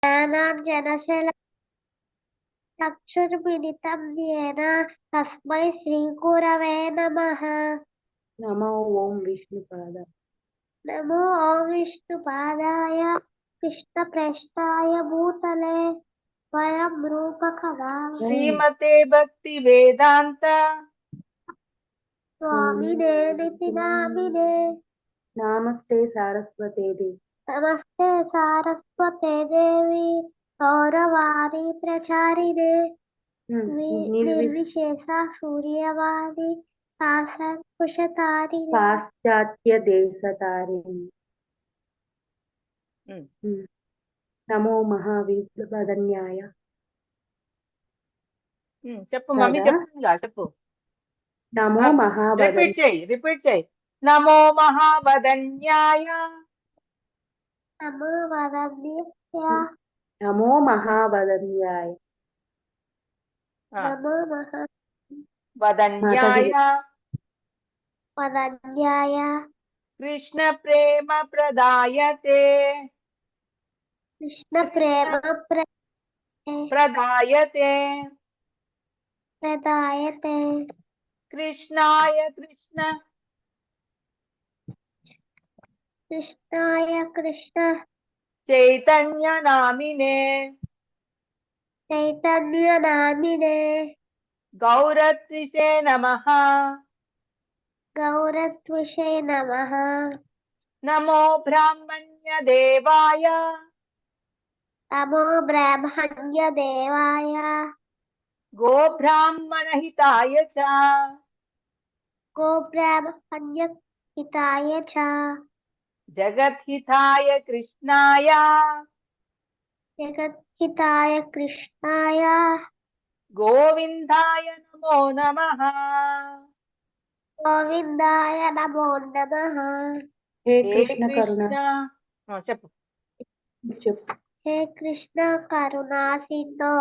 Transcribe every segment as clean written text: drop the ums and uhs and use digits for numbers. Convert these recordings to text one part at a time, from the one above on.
ज्ञानाञ्जनशलाकया चक्षुर्मिलितं येन तस्मै श्रीगुरवे नमः। नमो ओं विष्णुपादाय नमो ॐ विष्णुपादाय कृष्णप्रेष्ठाय भूतले स्वयं रूपकदा श्रीमते भक्ति वेदांत स्वामिने नितिनामिने नमस्ते सारस्वते देवी नमस्ते सारस्वते देवी गौरवाणी प्रचारिणे निर्विशेषा सूर्यवाणी शासनकुशधारिणे पाश्चात्य देशतारिणी नमो महावीरवदन्याय చెప్పు మమ్మీ చెప్తుందా చెప్పు नमो రిపీట్ చేయి నమో మహావదన్యాయ नमो वदन्याय नमो महावदन्याय नमो వదన్యాయ वदन्याय కృష్ణ ప్రేమ ప్రదాయతే कृष्ण प्रेम ప్రదాయతే प्रदायते కృష్ణాయ कृष्णाय कृष्ण చైతన్య నామినే चैतन्य नामिने గౌరత్రిషే నమః गौरत्विषे नमः। నమో బ్రాహ్మణ్య దేవాయ नमो ब्रह्मण्य देवाय గోబ్రాహ్మణ హితాయ చ गो ब्रह्मण्य हिताय च జగద్హితాయ కృష్ణాయ जगद्हिताय कृष्णाय గోవిందాయ నమో నమః गोविन्दाय नमो नमः। हे హే कृष्ण करुणा చెప్పు हे कृष्ण करुणा सिन्धो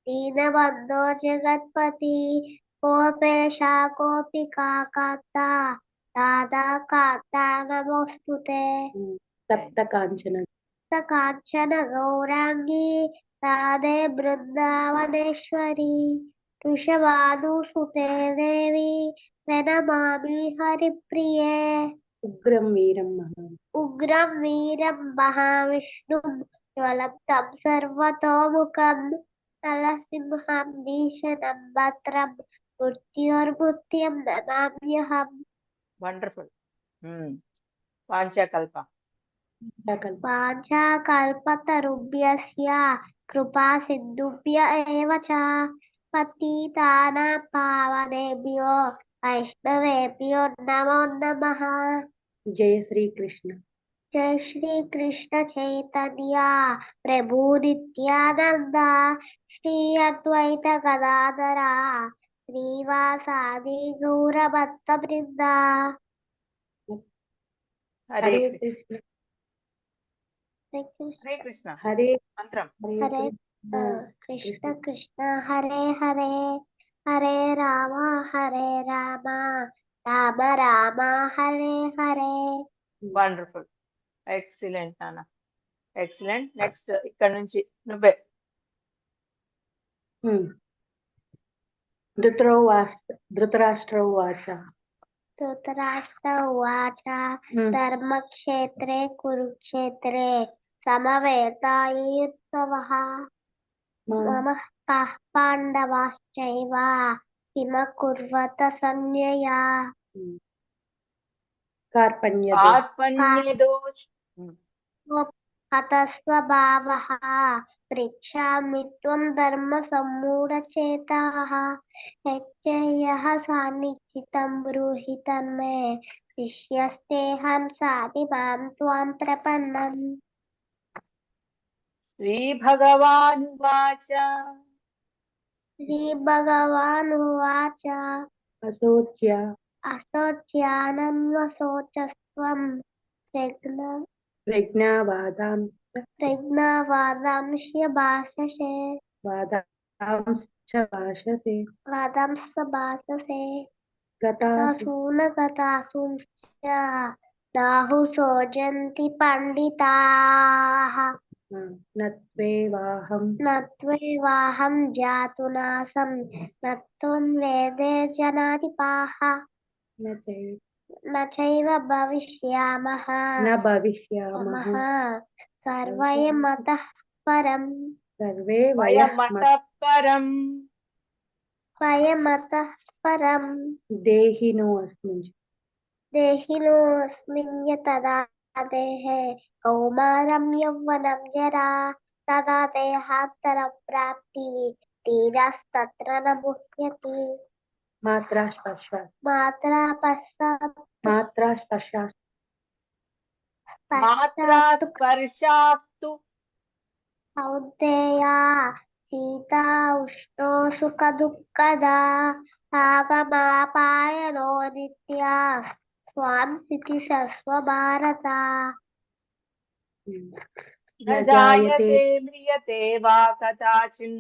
दीनबन्धो जगत्पति गोपेशा गोपिका कान्ता राधा कान्ता नमोऽस्तुते। तप्त कांचन काञ्चन गौराङ्गी राधे बृन्दावनेश्वरी वृषभानुसुते देवी प्रणमामि हरिप्रिये। उग्रं वीरं महाविष्णुं ज्वलन्तं सर्वतोमुखं नरसिंहं भीषणं भद्रं मृत्योर्मृत्युं नमाम्यहम्। వండర్ఫుల్ వాంఛాకల్ప वाञ्छाकल्पतरुभ्यश्च कृपा सिन्धुभ्य एव च पतितानां पावनेभ्यो वैष्णवेभ्यो नमो नमः। जय श्री कृष्ण जय श्री कृष्ण चैतन्य प्रभु नित्यानंद श्री अद्वैत गदाधर श्रीवासादि गौरभक्तवृंद। హరే कृष्ण హరే కృష్ణ हरे మంత్రం हरे कृष्ण कृष्ण हरे हरे हरे राम राम राम हरे हरे। వండర్ఫుల్ ఎక్సలెంట్ నాన్న ఎక్సలెంట్ నెక్స్ట్ ఇక్కడ నుంచి నువ్వే धृतराष्ट्र उवाच धृतराष्ट्र उवाच धर्मक्षेत्रे कुरुक्षेत्रे समवेतायुत्सवः मम पाण्डवाश्चैव किमकुर्वत संज्ञया। कार्पण्यदोष हतस्वभावः पृच्छामि त्वं धर्मसम्मूढचेताः यच्चयः सान्निश्चितं ब्रूहि तन्मे शिष्यस्तेऽहं साधिमां त्वां प्रपन्नम्। श्रीभगवानुवाच असोच्यानन्वसोचस्त्वं प्रज्ञावादांश्च भाषसे गतासूनगतासूंश्च नाहुसोचन्ति पण्डिताः। నత్వేవాహం నత్వేవాహం జాతునాసం నత్వం వేదే జనాధిపాః నచై- నచైవ భవిష్యామః న భవిష్యామః మః సర్వయమతః పరం సర్వే వయః వయమతః పరం స్వయమతః పరం దేహినో అస్మిన్ దేహినోऽస్మిన్ యతదా దేహే కౌమారం యౌవనం జరా తదా దేహాంతర ప్రాప్తి తీరస్తత్ర న ముహ్యతి మాత్రా స్పర్శ మాత్రా పశ్చాత్ మాత్రా స్పర్శ మాత్రా స్పర్శాస్తు కౌంతేయ శీతా ఉష్ణో సుఖ దుఃఖదా ఆగమాపాయనో నిత్యా స్వాం స్థితి సస్వ భారత న జాయతే మ్రియతే వా కదాచిన్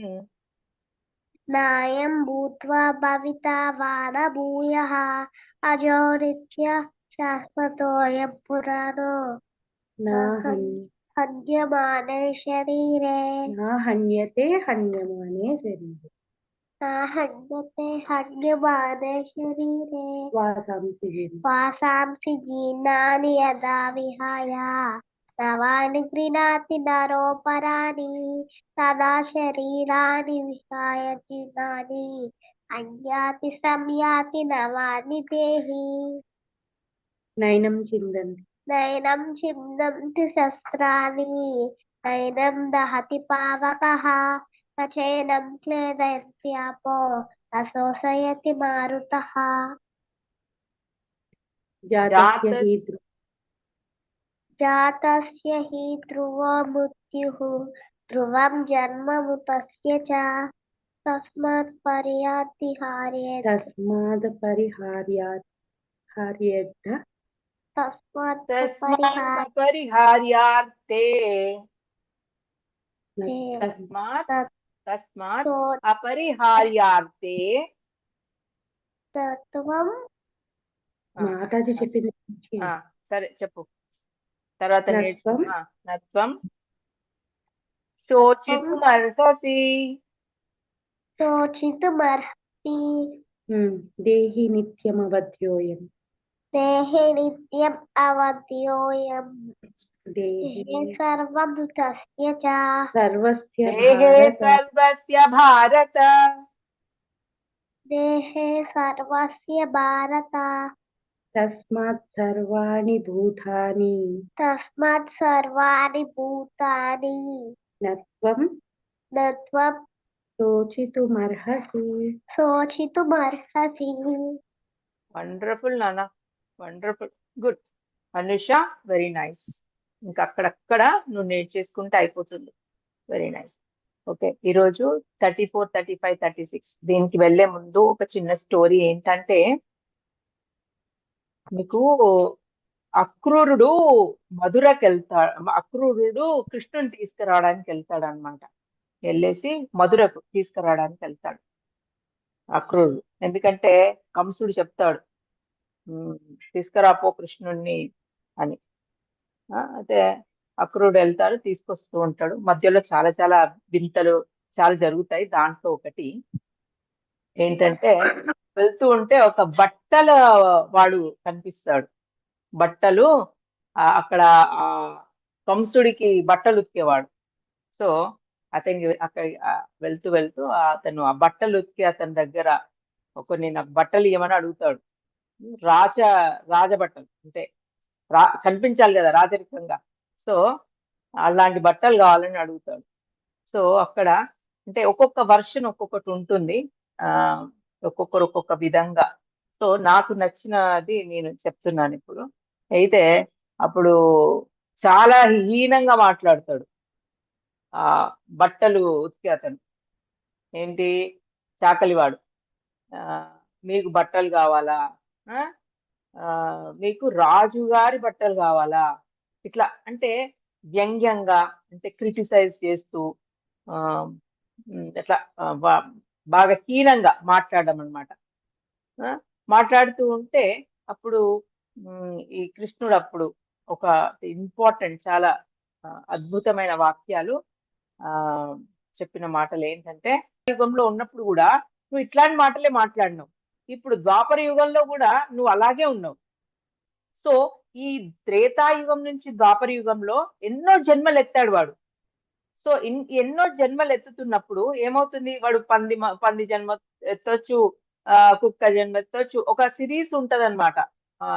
నాయం భూత్వా భవితా వా న భూయః అజో నిత్య శాశ్వతోయం పురాణో హన్యమానే శరీరే హన్యతే హన్యమానే శరీరే హన్యతే హన్యమానే శరీరే వాసాంసి జీర్ణం. వాసాంసి జీర్ణాని యదా విహాయ నవాని గృణాతి నరోపరాణి తదా శరీరాన్ని విహాయ జీర్ణాని అన్యాతి సంయాతి నవాని దేహి నయనం చిందంతి నయనం ఛిన్నంతి శస్త్రాణి నయనం దహతి పావకః నచైనం క్లేదయంత్యాపో అశోషయతి మారుతః జాతస్య హి జాతస్య హి ధ్రువో మృత్యుః ధ్రువం జన్మమృతస్య చ తస్మాత్ పరియాతి హార్యేత్ తస్మాద్ హార్యేద్ధ తస్మాత్ తస్మాత్ పరిహార్యార్థే తస్మాత్ తస్మాత్ అపరిహార్యార్థే తత్వం మాతాజీ చెప్పింది సరే చెప్పు తర్వాత నత్వం. నేర్చుకున్నా నత్వం శోచితుమర్హసి శోచితుమర్హసి దేహి నిత్యమవధ్యోయం దేహే నిత్యం అవధ్యోయం దేహి దేహే సర్వమృతస్య చ సర్వస్య దేహే భారత సర్వస్య భారత దేహే సర్వస్య భారత తస్మాత్ సర్వాణి భూతాని తస్మాత్ సర్వాణి భూతాని నత్వం నత్వం శోచితుమర్హసి శోచితుమర్హసి వండర్ఫుల్ నాన్న wonderful good Anusha very nice ఇంకా అక్కడక్కడ నువ్వు నేర్చేసుకుంటే అయిపోతుంది వెరీ నైస్ ఓకే ఈరోజు 34 35 36 దీనికి వెళ్లే ముందు ఒక చిన్న స్టోరీ ఏంటంటే మీకు అక్రూరుడు మధురకి వెళ్తాడు అక్రూరుడు కృష్ణుని తీసుకురావడానికి వెళ్తాడు అనమాట వెళ్ళేసి మధురకు తీసుకురావడానికి వెళ్తాడు అక్రూరుడు ఎందుకంటే కంసుడు చెప్తాడు తీసుకురాపో కృష్ణుణ్ణి అని అయితే అక్రూరుడు వెళ్తాడు తీసుకొస్తూ ఉంటాడు మధ్యలో చాలా చాలా వింతలు చాలా జరుగుతాయి దాంట్లో ఒకటి ఏంటంటే వెళ్తూ ఉంటే ఒక బట్టల వాడు కనిపిస్తాడు బట్టలు అక్కడ కంసుడికి బట్టలు ఉతికేవాడు సో అతనికి అక్కడ వెళ్తూ వెళ్తూ అతను ఆ బట్టలు ఉతికి అతని దగ్గర కొన్ని నాకు బట్టలు ఇవ్వమని అడుగుతాడు రాజబట్టలు అంటే కనిపించాలి కదా రాజరికంగా సో అలాంటి బట్టలు కావాలని అడుగుతాడు సో అక్కడ అంటే ఒక్కొక్క వర్షన్ ఒక్కొక్కటి ఉంటుంది ఒక్కొక్కరు ఒక్కొక్క విధంగా సో నాకు నచ్చినది నేను చెప్తున్నాను ఇప్పుడు అయితే అప్పుడు చాలా హీనంగా మాట్లాడతాడు ఆ బట్టలు ఉతికి అతను ఏంటి చాకలివాడు మీకు బట్టలు కావాలా మీకు రాజుగారి బట్టలు కావాలా ఇట్లా అంటే వ్యంగ్యంగా అంటే క్రిటిసైజ్ చేస్తూ ఇట్లా బాగా హీనంగా మాట్లాడడం అనమాట మాట్లాడుతూ ఉంటే అప్పుడు ఈ కృష్ణుడు అప్పుడు ఒక ఇంపార్టెంట్ చాలా అద్భుతమైన వాక్యాలు. ఆ చెప్పిన మాటలు ఏంటంటే, యుగంలో ఉన్నప్పుడు కూడా నువ్వు ఇట్లాంటి మాటలే మాట్లాడినావు. ఇప్పుడు ద్వాపర యుగంలో కూడా నువ్వు అలాగే ఉన్నావు. సో ఈ త్రేతాయుగం నుంచి ద్వాపర యుగంలో ఎన్నో జన్మలు ఎత్తాడు వాడు. సో ఎన్నో జన్మలు ఎత్తుతున్నప్పుడు ఏమవుతుంది, వాడు పంది జన్మ ఎత్తొచ్చు, కుక్క జన్మ ఎత్తొచ్చు. ఒక సిరీస్ ఉంటదన్నమాట. ఆ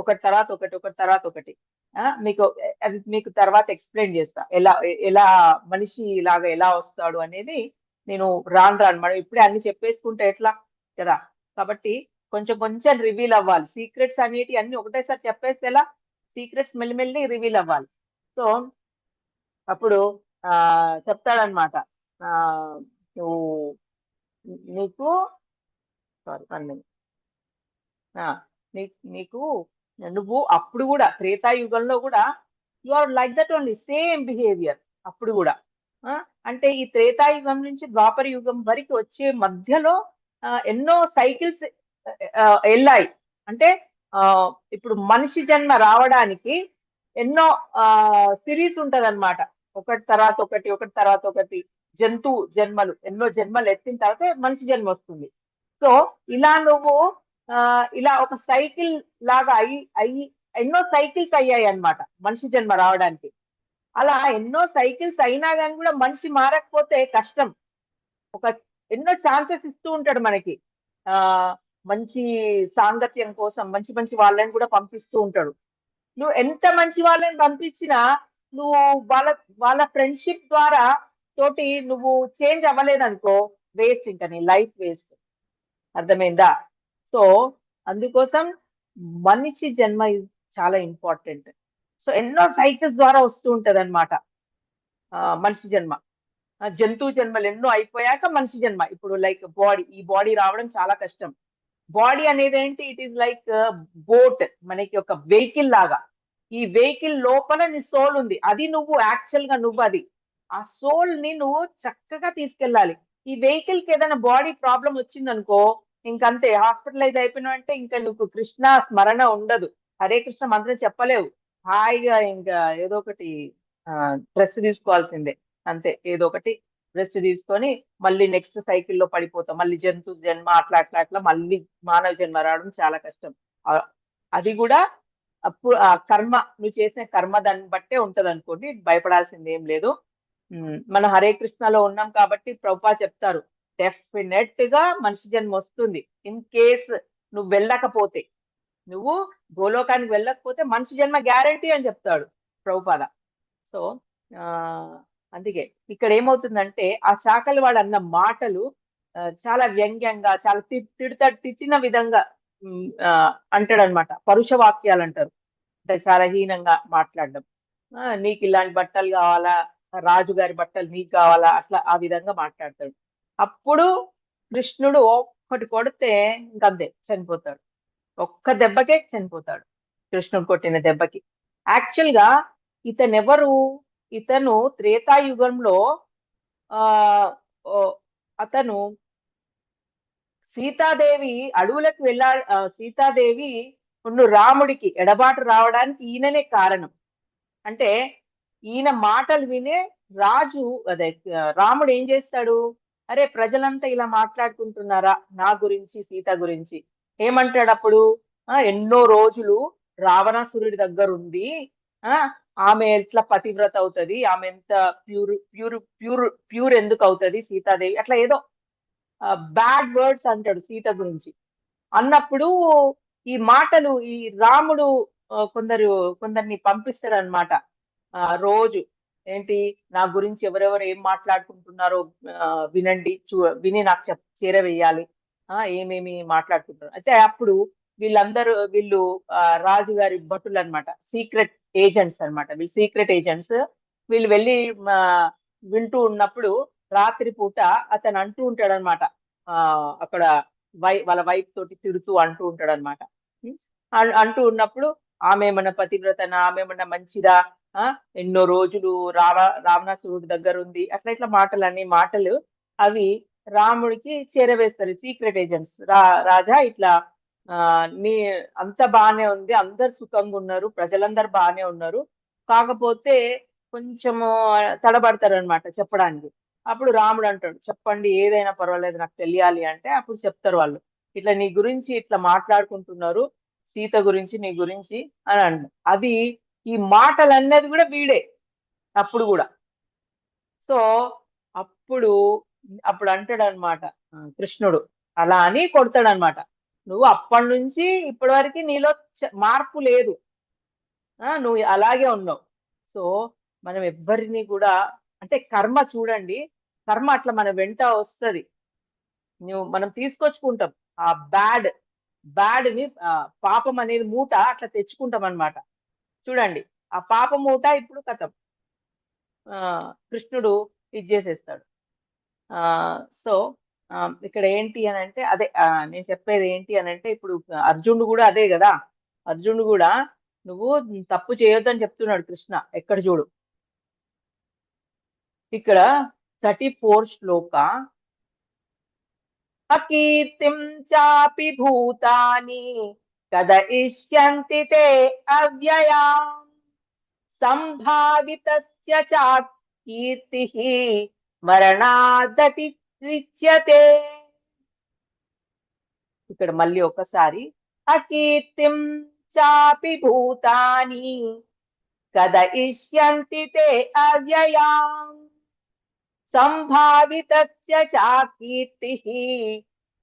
ఒకటి తర్వాత ఒకటి, ఒకటి తర్వాత ఒకటి. మీకు అది మీకు తర్వాత ఎక్స్ప్లెయిన్ చేస్తా, ఎలా ఎలా మనిషి లాగా ఎలా వస్తాడు అనేది. నేను రాను మనం ఇప్పుడే అన్ని చెప్పేసుకుంటే ఎట్లా కదా. కాబట్టి కొంచెం కొంచెం రివీల్ అవ్వాలి. సీక్రెట్స్ అనేటి అన్ని ఒకటేసారి చెప్పేస్తే ఎలా, సీక్రెట్స్ మెల్లిమెల్లి రివీల్ అవ్వాలి. సో అప్పుడు చెప్తాడనమాట. నువ్వు నీకు సారీ నీకు నువ్వు అప్పుడు కూడా త్రేతాయుగంలో కూడా you are like that only, same behaviour అప్పుడు కూడా. అంటే ఈ త్రేతాయుగం నుంచి ద్వాపర యుగం వరకు వచ్చే మధ్యలో ఎన్నో సైకిల్స్ వెళ్ళాయి. అంటే ఇప్పుడు మనిషి జన్మ రావడానికి ఎన్నో సిరీస్ ఉంటదన్నమాట. ఒకటి తర్వాత ఒకటి, ఒకటి తర్వాత ఒకటి. జంతు జన్మలు, ఎన్నో జన్మలు ఎత్తిన తర్వాత మనిషి జన్మ వస్తుంది. సో ఇలా నువ్వు ఇలా ఒక సైకిల్ లాగా అయ్యి ఎన్నో సైకిల్స్ అయ్యాయి అన్నమాట మనిషి జన్మ రావడానికి. అలా ఎన్నో సైకిల్స్ అయినా కానీ కూడా మనిషి మారకపోతే కష్టం. ఎన్నో ఛాన్సెస్ ఇస్తూ ఉంటాడు మనకి. మంచి సాంగత్యం కోసం మంచి మంచి వాళ్ళని కూడా పంపిస్తూ ఉంటాడు. నువ్వు ఎంత మంచి వాళ్ళని పంపించినా నువ్వు వాళ్ళ ఫ్రెండ్షిప్ ద్వారా తోటి నువ్వు చేంజ్ అవ్వలేదనుకో, వేస్ట్. ఇంకా నీ లైఫ్ వేస్ట్. అర్థమైందా? సో అందుకోసం మనిషి జన్మ చాలా ఇంపార్టెంట్. సో ఎన్నో సైకిల్స్ ద్వారా వస్తూ ఉంటది అనమాట మనిషి జన్మ. జంతువు జన్మలు ఎన్నో అయిపోయాక మనిషి జన్మ. ఇప్పుడు లైక్ ఈ బాడీ రావడం చాలా కష్టం. బాడీ అనేది ఏంటి, ఇట్ ఈస్ లైక్ బోట్, మనకి ఒక వెహికల్ లాగా. ఈ వెహికల్ లోపల నీ సోల్ ఉంది. అది నువ్వు యాక్చువల్ గా నువ్వు అది. ఆ సోల్ ని నువ్వు చక్కగా తీసుకెళ్ళాలి. ఈ వెహికల్ కి ఏదైనా బాడీ ప్రాబ్లం వచ్చిందనుకో, ఇంకంతే, హాస్పిటలైజ్ అయిపోయినా అంటే ఇంకా నువ్వు కృష్ణ స్మరణ ఉండదు, హరే కృష్ణ మంత్రం చెప్పలేవు. హాయిగా ఇంకా ఏదో ఒకటి రెస్ట్ తీసుకోవాల్సిందే. అంతే, ఏదో ఒకటి రెస్ట్ తీసుకొని మళ్ళీ నెక్స్ట్ సైకిల్లో పడిపోతాం. మళ్ళీ జంతు జన్మ అట్లా అట్లా అట్లా మళ్ళీ మానవ జన్మ రావడం చాలా కష్టం. అది కూడా అప్పుడు ఆ కర్మ, నువ్వు చేసిన కర్మ దాన్ని బట్టే ఉంటది అనుకోండి. భయపడాల్సింది ఏం లేదు. మనం హరే కృష్ణలో ఉన్నాం కాబట్టి ప్రభుపా చెప్తారు, డెఫినెట్ గా మనిషి జన్మ వస్తుంది. ఇన్ కేస్ నువ్వు వెళ్ళకపోతే, నువ్వు గోలోకానికి వెళ్ళకపోతే మనిషి జన్మ గ్యారంటీ అని చెప్తాడు ప్రభుపాద. సో అందుకే ఇక్కడ ఏమవుతుందంటే, ఆ చాకలి వాడు అన్న మాటలు చాలా వ్యంగ్యంగా, చాలా తిట్టిన విధంగా అంటాడనమాట. పరుష వాక్యాలు అంటారు. అంటే చాలా హీనంగా మాట్లాడడం. నీకు ఇలాంటి బట్టలు కావాలా, రాజుగారి బట్టలు నీకు కావాలా, అట్లా ఆ విధంగా మాట్లాడతాడు. అప్పుడు కృష్ణుడు ఒక్కటి కొడితే ఇంకంతే, చనిపోతాడు. ఒక్క దెబ్బకే చనిపోతాడు, కృష్ణుడు కొట్టిన దెబ్బకి. యాక్చువల్ గా ఇతను త్రేతాయుగంలో అతను సీతాదేవి అడవులకు సీతాదేవి రాముడికి ఎడబాటు రావడానికి ఈయననే కారణం. అంటే ఈయన మాటలు వినే రాజు, అదే రాముడు ఏం చేస్తాడు, అరే ప్రజలంతా ఇలా మాట్లాడుకుంటున్నారా నా గురించి, సీత గురించి, ఏమంటాడు అప్పుడు, ఎన్నో రోజులు రావణాసురుడి దగ్గర ఉంది, ఆమె ఎట్లా పతివ్రత అవుతుంది, ఆమె ఎంత ప్యూర్ ఎందుకు అవుతుంది సీతాదేవి, అట్లా ఏదో బ్యాడ్ వర్డ్స్ అంటాడు సీత గురించి. అన్నప్పుడు ఈ మాటలు ఈ రాముడు కొందరిని పంపిస్తాడు అనమాట. రోజు ఏంటి, నా గురించి ఎవరెవరు ఏం మాట్లాడుకుంటున్నారో వినండి, విని నాకు చేరవేయాలి, ఏమేమి మాట్లాడుకుంటున్నారు. అయితే అప్పుడు వీళ్ళు రాజుగారి భటులు అనమాట, సీక్రెట్ ఏజెంట్స్ అనమాట. వీళ్ళు సీక్రెట్ ఏజెంట్స్. వీళ్ళు వెళ్ళి వింటూ ఉన్నప్పుడు రాత్రి పూట అతను అంటూ ఉంటాడు అనమాట, అక్కడ వాళ్ళ వైఫ్ తోటి తిడుతూ అంటూ ఉంటాడు అనమాట. అంటూ ఉన్నప్పుడు ఆమె ఏమన్నా పతివ్రతనా, ఆమె ఏమన్నా మంచిదా, ఎన్నో రోజులు రావణాసురుడి దగ్గర ఉంది, అట్లా ఇట్లా మాటలు అవి రాముడికి చేరవేస్తారు సీక్రెట్ ఏజెంట్స్. రాజా ఇట్లా నీ అంత బానే ఉంది, అందరు సుఖంగా ఉన్నారు, ప్రజలందరూ బానే ఉన్నారు, కాకపోతే కొంచెము తడబడతారు అనమాట చెప్పడానికి. అప్పుడు రాముడు అంటాడు, చెప్పండి ఏదైనా పర్వాలేదు నాకు తెలియాలి అంటే అప్పుడు చెప్తారు వాళ్ళు. ఇట్లా నీ గురించి ఇట్లా మాట్లాడుకుంటున్నారు, సీత గురించి నీ గురించి అని అది ఈ మాటలు అన్నది కూడా వీడే అప్పుడు కూడా. సో అప్పుడు అప్పుడు అంటాడు అనమాట కృష్ణుడు, అలా అని కొడతాడు అనమాట. నువ్వు అప్పటి నుంచి ఇప్పటి వరకు నీలో మార్పు లేదు, నువ్వు అలాగే ఉన్నావు. సో మనం ఎవ్వరిని కూడా అంటే కర్మ చూడండి, కర్మ అట్లా మన వెంట వస్తుంది, మనం తీసుకొచ్చుకుంటాం ఆ బ్యాడ్ని, పాపం అనేది మూట అట్లా తెచ్చుకుంటాం అన్నమాట. చూడండి ఆ పాప మూట ఇప్పుడు కథం కృష్ణుడు ఇది చేసేస్తాడు. సో ఇక్కడ ఏంటి అని అంటే అదే నేను చెప్పేది ఏంటి అని అంటే ఇప్పుడు అర్జునుడు కూడా అదే కదా. అర్జునుడు కూడా నువ్వు తప్పు చేయొద్దని చెప్తున్నాడు కృష్ణ. ఎక్కడ చూడు ఇక్కడ 34 శ్లోక. అకీర్తిం చాపి భూతాని కదయిష్యంతి తే అవ్యయాం సంభావితస్య చ కీర్తిః మరణాదతి రిచ్యతే. ఇక్కడ మళ్ళీ ఒకసారి అకీర్తిం చాపి భూతాని కదయిష్యంతి తే అవ్యయాం సంభావితస్య చ కీర్తిః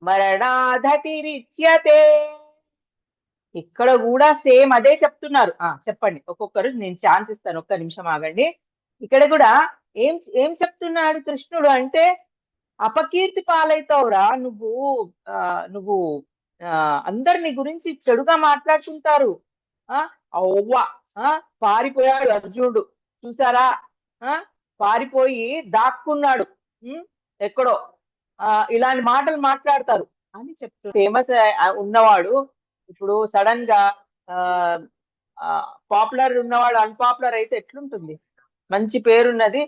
మరణాదతిరిచ్యతే. ఇక్కడ కూడా సేమ్ అదే చెప్తున్నారు. చెప్పండి ఒక్కొక్కరు, నేను ఛాన్స్ ఇస్తాను, ఒక్క నిమిషం ఆగండి. ఇక్కడ కూడా ఏం చెప్తున్నాడు కృష్ణుడు అంటే అపకీర్తి పాలైతావురా నువ్వు. నువ్వు అందరిని గురించి చెడుగా మాట్లాడుతుంటారు. అవ్వ పారిపోయాడు అర్జునుడు చూసారా, పారిపోయి దాక్కున్నాడు ఎక్కడో, ఇలాంటి మాటలు మాట్లాడతారు అని చెప్తారు. ఫేమస్ ఉన్నవాడు ఇప్పుడు సడన్ గా పాపులర్ ఉన్నవాడు అన్పాపులర్ అయితే ఎట్లుంటుంది? మంచి పేరున్నది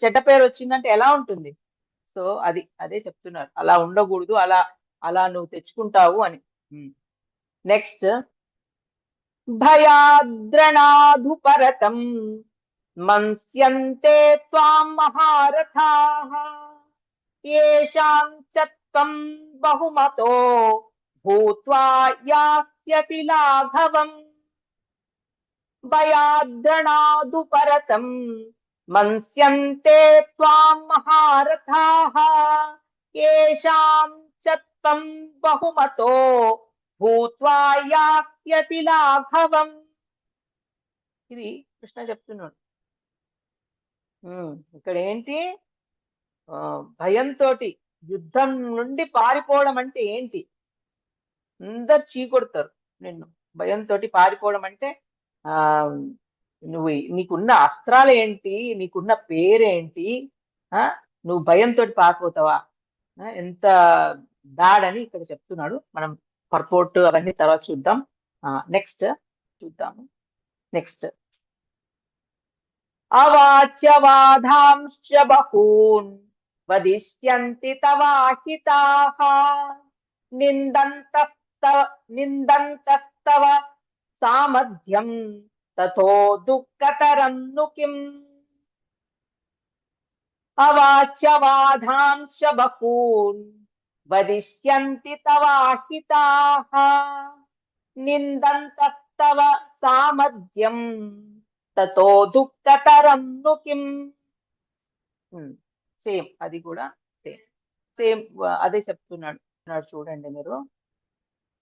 చెడ్డ పేరు వచ్చిందంటే ఎలా ఉంటుంది? సో అదే చెప్తున్నారు, అలా ఉండకూడదు, అలా నువ్వు తెచ్చుకుంటావు అని. నెక్స్ట్, భయాద్రణాధుపరతం మంస్యంతే త్వాం మహారథాః యేషాం చ త్వం బహుమతో భూత్వా యాస్యసి లాఘవం. భయాద్రణాధుపరతం మంస్యంతే త్వాం మహారథాః యేషాం చ త్వం బహుమతో భూత్వా యాస్యసి లాఘవం. ఇది కృష్ణ చెప్తున్నాడు. ఇక్కడ ఏంటి? భయంతో యుద్ధం నుండి పారిపోవడం అంటే ఏంటి? అందరు చీకొడతారు నిన్ను. భయంతో పారిపోవడం అంటే నీకున్న అస్త్రాలు ఏంటి, నీకున్న పేరేంటి, నువ్వు భయంతో పారిపోతావా? ఎంత బ్యాడ్ అని ఇక్కడ చెప్తున్నాడు. మనం పర్పోర్ట్ అవన్నీ తర్వాత చూద్దాం. నెక్స్ట్ చూద్దాము. నెక్స్ట్, అవాచ్యవాదాంశ్చ బహూన్ వదిష్యంతి తవాహితాః నిందంతస్తవ సామధ్యం తథో దుఃఖతరం ను కిం. అవాచ్యవాదాంశ్చ బహూన్ వదిష్యంతి తవాహితాః నిందంతస్తవ సామధ్యం తతో దుఃఖతరం ను కిం. సేమ్ అది కూడా సేమ్ అదే చెప్తున్నాడు. చూడండి మీరు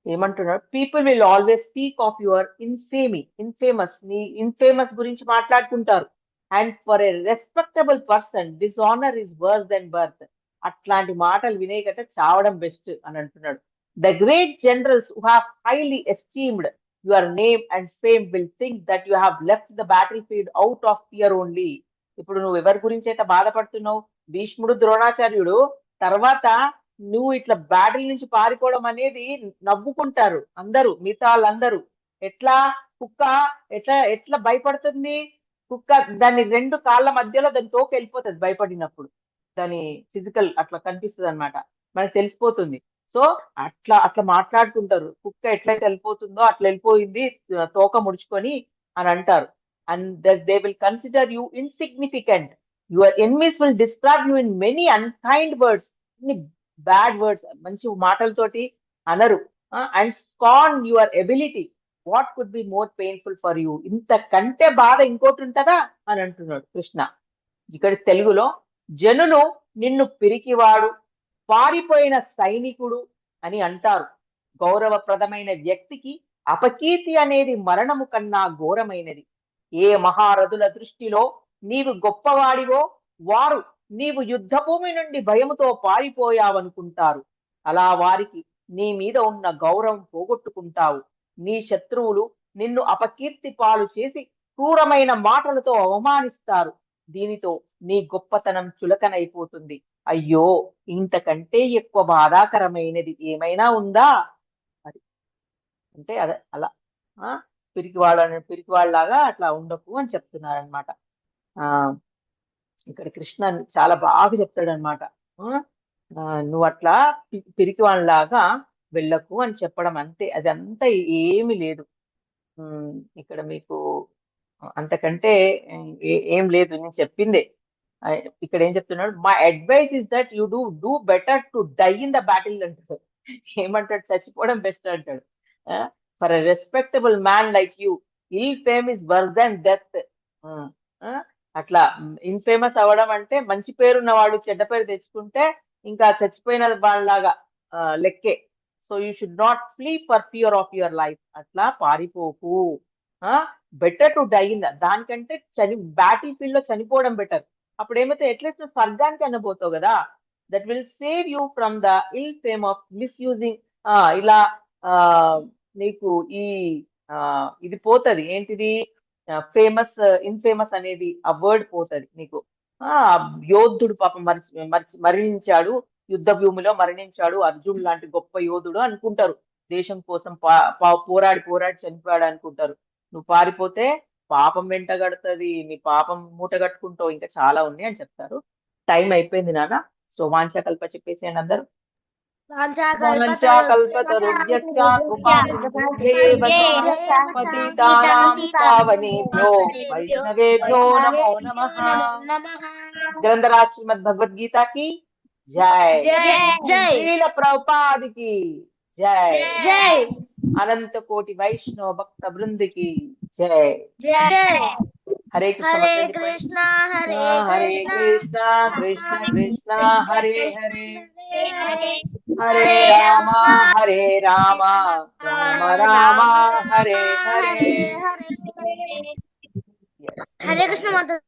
ఏమంటున్నాడు. People will always speak of your infamous, నీ ఇన్ఫేమస్ గురించి మాట్లాడుకుంటారు. And for a respectable person dishonour is worse than birth. అట్లాంటి మాటలు వినే కంటే చావడం బెస్ట్ అని అంటున్నాడు. The great generals who have highly esteemed your name and fame will think that you have left the battle field out of fear only. ఇప్పుడు నువ్వు ఎవరి గురించి అయితే బాధపడుతున్నావు, భీష్ముడు, ద్రోణాచార్యుడు, తర్వాత నువ్వు ఇట్లా బ్యాటిల్ నుంచి పారిపోవడం అనేది నవ్వుకుంటారు అందరూ, మిగతా వాళ్ళందరూ. ఎట్లా కుక్క ఎట్లా భయపడుతుంది? కుక్క దాని 2 కాళ్ళ మధ్యలో దాని తోక వెళ్ళిపోతుంది భయపడినప్పుడు. దాని ఫిజికల్ అట్లా కనిపిస్తుంది అనమాట, మనకు తెలిసిపోతుంది. సో అట్లా మాట్లాడుకుంటారు. కుక్క ఎట్లయితే వెళ్ళిపోతుందో అట్లా వెళ్ళిపోయింది తోక ముడుచుకొని అని అంటారు. and thus they will consider you insignificant. Your enemies will describe you in many unkind words, many bad words, మంచి మాటలతోటి అనరు, and scorn your ability. What could be more painful for you? ఇంతకంటే బాధ ఇంకోటి ఉంటుందా అని అంటున్నాడు కృష్ణ. ఇక్కడ తెలుగులో, జనులు నిన్ను పిరికివాడు, పారిపోయిన సైనికుడు అని అంటారు. గౌరవప్రదమైన వ్యక్తికి అపకీర్తి అనేది మరణము కన్నా ఘోరమైనది. ఏ మహారథుల దృష్టిలో నీవు గొప్పవాడివో వారు నీవు యుద్ధభూమి నుండి భయముతో పారిపోయావనుకుంటారు. అలా వారికి నీ మీద ఉన్న గౌరవం పోగొట్టుకుంటావు. నీ శత్రువులు నిన్ను అపకీర్తి పాలు చేసి క్రూరమైన మాటలతో అవమానిస్తారు. దీనితో నీ గొప్పతనం చులకనైపోతుంది. అయ్యో, ఇంతకంటే ఎక్కువ బాధాకరమైనది ఏమైనా ఉందా? అది అంటే అదే అలా పిరికివాళ్ళలాగా అట్లా ఉండకు అని చెప్తున్నారనమాట. ఇక్కడ కృష్ణ చాలా బాగా చెప్తాడు అనమాట. నువ్వు అట్లా పిరికివాళ్ళలాగా వెళ్ళకు అని చెప్పడం, అంతే. అది అంతా ఏమి లేదు ఇక్కడ మీకు, అంతకంటే ఏం లేదు. నేను చెప్పిందే. ఇక్కడ ఏం చెప్తున్నాడు, my advice is that you do better to die in the battle అంటాడు. ఏమంటాడు, చచ్చిపోవడం బెస్ట్ అంటాడు. For a respectable man like you, ill fame is worse than death. అట్లా ఇన్ఫేమస్ అవ్వడం అంటే, మంచి పేరున్నవాడు చెడ్డ పేరు తెచ్చుకుంటే ఇంకా చచ్చిపోయిన వాళ్ళలాగా లెక్కే. So you should not flee for fear of your life. అట్లా పారిపోకు. బెటర్ టు డై ఇన్, దానికంటే బ్యాటిల్ ఫీల్డ్ లో చనిపోవడం బెటర్. అప్పుడు ఏమైతే ఎట్లీస్ట్ స్వర్గానికి అనబోతావు కదా. That will save you from the ill fame of misusing. ఇలా నీకు ఈ ఇది పోతుంది, ఏంటిది, ఫేమస్ ఇన్ఫేమస్ అనేది ఆ వర్డ్ పోతుంది నీకు. యోధుడు పాపం మరణించాడు, యుద్ధ భూమిలో మరణించాడు, అర్జున్ లాంటి గొప్ప యోధుడు అనుకుంటారు. దేశం కోసం పోరాడి చనిపోయాడు అనుకుంటారు. నువ్వు పారిపోతే పాపం వెంటగడుతుంది, నీ పాపం మూట కట్టుకుంటావు, ఇంకా చాలా ఉన్నాయి అని చెప్తారు. టైం అయిపోయింది నాన్న. సో వాంఛాకల్ప చెప్పేసేయండి అందరూ. వైష్ణవేభ్యో నమో నమః. గ్రంథరాజ్ శ్రీమద్ భగవద్గీత కి జై. శ్రీల ప్రభుపాద కి జై. అనంత కోటి వైష్ణవ భక్త బృంద కి జై. హరే కృష్ణ హరే కృష్ణ కృష్ణ కృష్ణ హరే హరే, హరే రామ రామ రామ హరే హరే. హరే కృష్ణ మాత.